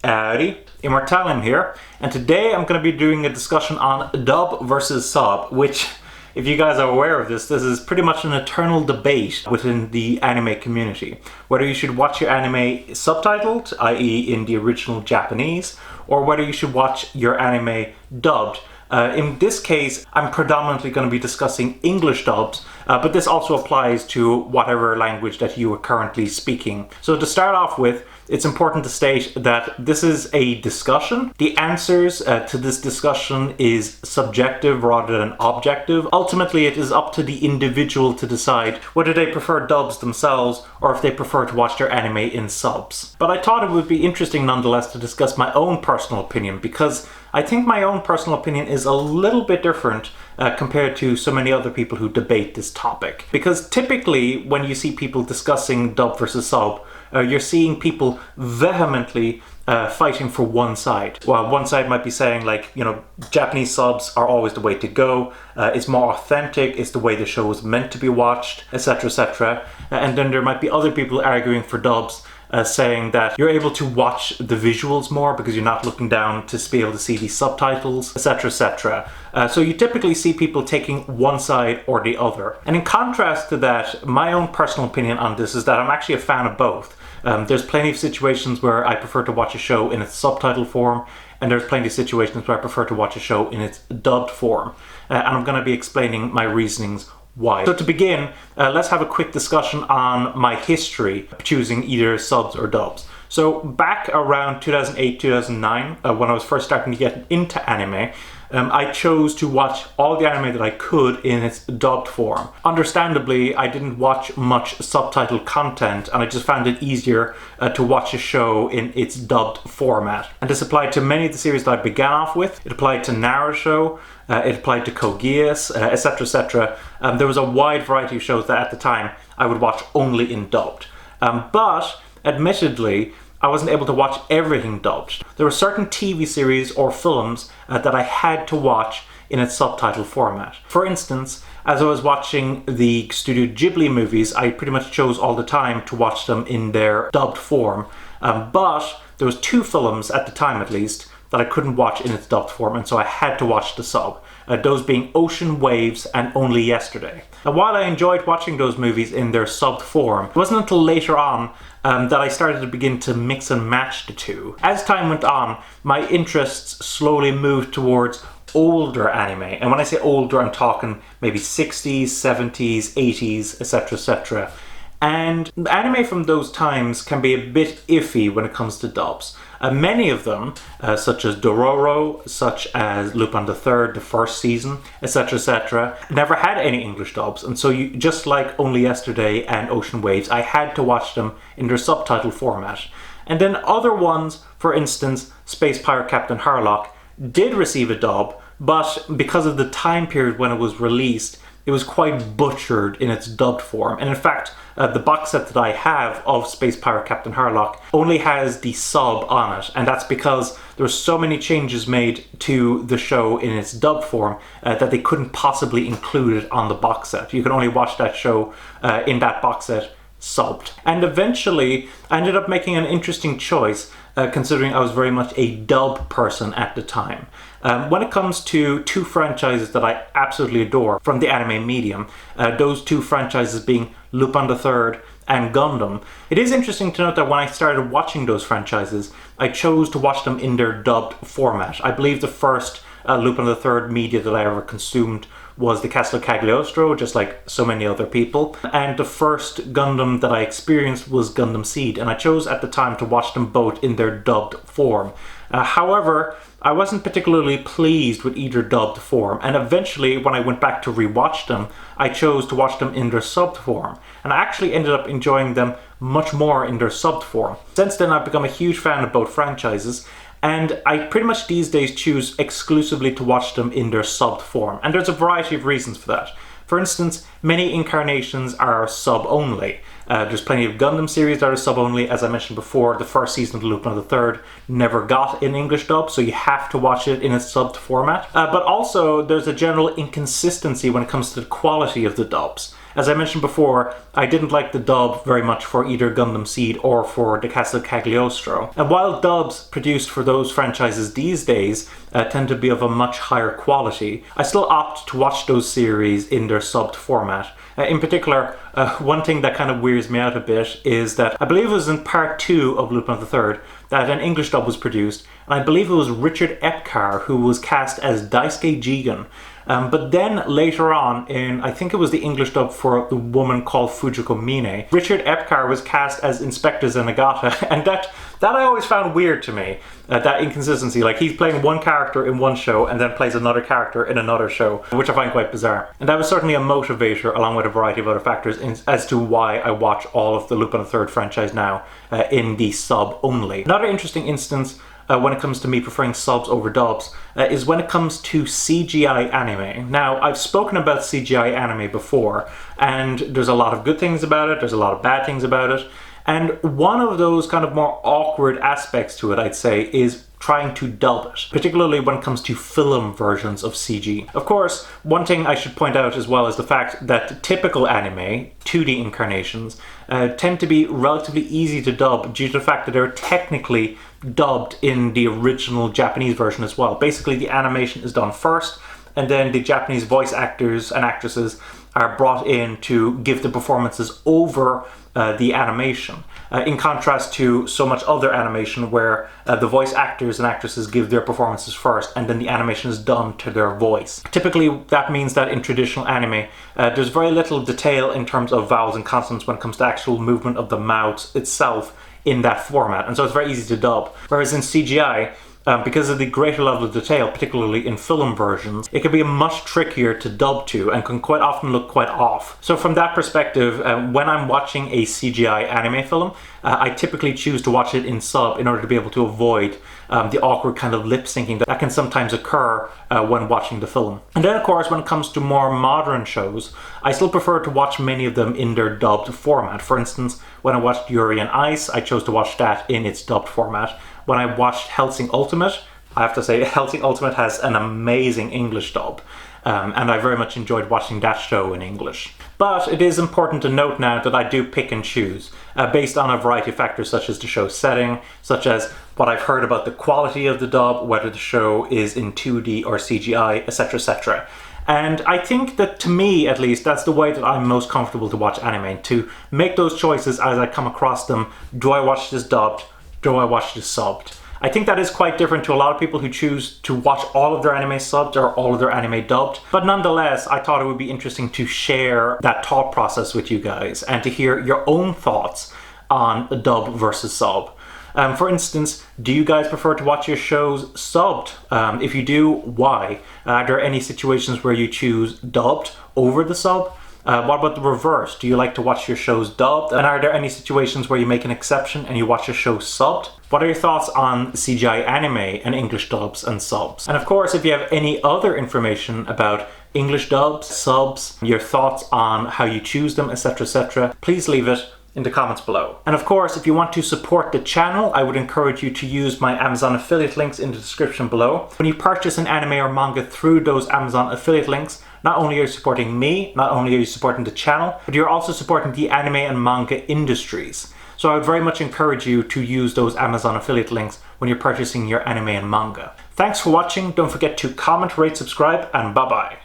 Howdy, Immortalium here, and today I'm going to be doing a discussion on dub versus sub, which, if you guys are aware of this is pretty much an eternal debate within the anime community. Whether you should watch your anime subtitled, i.e. in the original Japanese, or whether you should watch your anime dubbed. In this case, I'm predominantly going to be discussing English dubs, but this also applies to whatever language that you are currently speaking. So to start off with, it's important to state that this is a discussion. The answers to this discussion is subjective rather than objective. Ultimately, it is up to the individual to decide whether they prefer dubs themselves or if they prefer to watch their anime in subs. But I thought it would be interesting nonetheless to discuss my own personal opinion, because I think my own personal opinion is a little bit different compared to so many other people who debate this topic. Because typically, when you see people discussing dub versus sub, you're seeing people vehemently fighting for one side. Well, one side might be saying, like, you know, Japanese subs are always the way to go, it's more authentic, it's the way the show is meant to be watched, etc, etc. And then there might be other people arguing for dubs, saying that you're able to watch the visuals more because you're not looking down to be able to see the subtitles, etc, etc. So you typically see people taking one side or the other. And in contrast to that, my own personal opinion on this is that I'm actually a fan of both. There's plenty of situations where I prefer to watch a show in its subtitle form, and there's plenty of situations where I prefer to watch a show in its dubbed form. And I'm going to be explaining my reasonings why. So to begin, let's have a quick discussion on my history of choosing either subs or dubs. So back around 2008-2009, when I was first starting to get into anime, I chose to watch all the anime that I could in its dubbed form. Understandably, I didn't watch much subtitled content, and I just found it easier to watch a show in its dubbed format. And this applied to many of the series that I began off with. It applied to Naruto, it applied to Code Geass, etc, etc. There was a wide variety of shows that at the time I would watch only in dubbed. But admittedly, I wasn't able to watch everything dubbed. There were certain TV series or films that I had to watch in its subtitle format. For instance, as I was watching the Studio Ghibli movies, I pretty much chose all the time to watch them in their dubbed form. But there was two films, at the time at least, that I couldn't watch in its dubbed form, and so I had to watch the sub. Those being Ocean Waves and Only Yesterday. And while I enjoyed watching those movies in their subbed form, it wasn't until later on that I started to begin to mix and match the two. As time went on, my interests slowly moved towards older anime. And when I say older, I'm talking maybe 60s, 70s, 80s, etc, etc. And anime from those times can be a bit iffy when it comes to dubs. Many of them, such as Dororo, such as Lupin the Third, the first season, etc, etc, never had any English dubs, and so you, just like Only Yesterday and Ocean Waves, I had to watch them in their subtitle format. And then other ones, for instance, Space Pirate Captain Harlock, did receive a dub, but because of the time period when it was released, it was quite butchered in its dubbed form. And in fact, the box set that I have of Space Pirate Captain Harlock only has the sub on it, and that's because there were so many changes made to the show in its dubbed form that they couldn't possibly include it on the box set. You can only watch that show in that box set subbed. And eventually, I ended up making an interesting choice, considering I was very much a dub person at the time. When it comes to two franchises that I absolutely adore from the anime medium, those two franchises being Lupin the Third and Gundam, it is interesting to note that when I started watching those franchises, I chose to watch them in their dubbed format. I believe the first Lupin the Third media that I ever consumed was the Castle Cagliostro, just like so many other people. And the first Gundam that I experienced was Gundam Seed, and I chose at the time to watch them both in their dubbed form. However, I wasn't particularly pleased with either dubbed form, and eventually when I went back to rewatch them, I chose to watch them in their subbed form, and I actually ended up enjoying them much more in their subbed form. Since then, I've become a huge fan of both franchises, and I pretty much these days choose exclusively to watch them in their subbed form, and there's a variety of reasons for that. For instance, many incarnations are sub-only. There's plenty of Gundam series that are sub-only. As I mentioned before, the first season of Lupin the Third never got an English dub, so you have to watch it in a subbed format. But also, there's a general inconsistency when it comes to the quality of the dubs. As I mentioned before, I didn't like the dub very much for either Gundam Seed or for the Castle Cagliostro. And while dubs produced for those franchises these days tend to be of a much higher quality, I still opt to watch those series in their subbed format. In particular, one thing that kind of weirds me out a bit is that I believe it was in part 2 of Lupin III that an English dub was produced, and I believe it was Richard Epcar who was cast as Daisuke Jigen. But then later on, in I think it was the English dub for The Woman Called Fujiko Mine, Richard Epcar was cast as Inspector Zenigata, and that I always found weird to me, that inconsistency. Like, he's playing one character in one show and then plays another character in another show, which I find quite bizarre. And that was certainly a motivator, along with a variety of other factors, as to why I watch all of the Lupin III franchise now in the sub only. Another interesting instance when it comes to me preferring subs over dubs is when it comes to CGI anime. Now, I've spoken about CGI anime before, and there's a lot of good things about it, there's a lot of bad things about it, and one of those kind of more awkward aspects to it, I'd say, is trying to dub it, particularly when it comes to film versions of CG. Of course, one thing I should point out as well is the fact that typical anime, 2D incarnations, tend to be relatively easy to dub due to the fact that they're technically dubbed in the original Japanese version as well. Basically, the animation is done first, and then the Japanese voice actors and actresses are brought in to give the performances over the animation. In contrast to so much other animation where the voice actors and actresses give their performances first and then the animation is done to their voice. Typically, that means that in traditional anime, there's very little detail in terms of vowels and consonants when it comes to actual movement of the mouth itself in that format, and so it's very easy to dub. Whereas in CGI, because of the greater level of detail, particularly in film versions, it can be much trickier to dub to and can quite often look quite off. So from that perspective, when I'm watching a CGI anime film, I typically choose to watch it in sub in order to be able to avoid the awkward kind of lip syncing that can sometimes occur when watching the film. And then of course, when it comes to more modern shows, I still prefer to watch many of them in their dubbed format. For instance, when I watched Yuri on Ice, I chose to watch that in its dubbed format. When I watched Hellsing Ultimate, I have to say Hellsing Ultimate has an amazing English dub, and I very much enjoyed watching that show in English. But it is important to note now that I do pick and choose, based on a variety of factors such as the show's setting, such as what I've heard about the quality of the dub, whether the show is in 2D or CGI, etc, etc. And I think that, to me at least, that's the way that I'm most comfortable to watch anime, to make those choices as I come across them. Do I watch this dubbed? Do I watch this subbed? I think that is quite different to a lot of people who choose to watch all of their anime subbed or all of their anime dubbed. But nonetheless, I thought it would be interesting to share that thought process with you guys and to hear your own thoughts on dub versus sub. For instance, do you guys prefer to watch your shows subbed? If you do, why? Are there any situations where you choose dubbed over the sub? What about the reverse? Do you like to watch your shows dubbed? And are there any situations where you make an exception and you watch your show subbed? What are your thoughts on CGI anime and English dubs and subs? And of course, if you have any other information about English dubs, subs, your thoughts on how you choose them, etc, etc, please leave it in the comments below. And of course, if you want to support the channel, I would encourage you to use my Amazon affiliate links in the description below. When you purchase an anime or manga through those Amazon affiliate links, not only are you supporting me, not only are you supporting the channel, but you're also supporting the anime and manga industries. So I would very much encourage you to use those Amazon affiliate links when you're purchasing your anime and manga. Thanks for watching. Don't forget to comment, rate, subscribe, and bye-bye.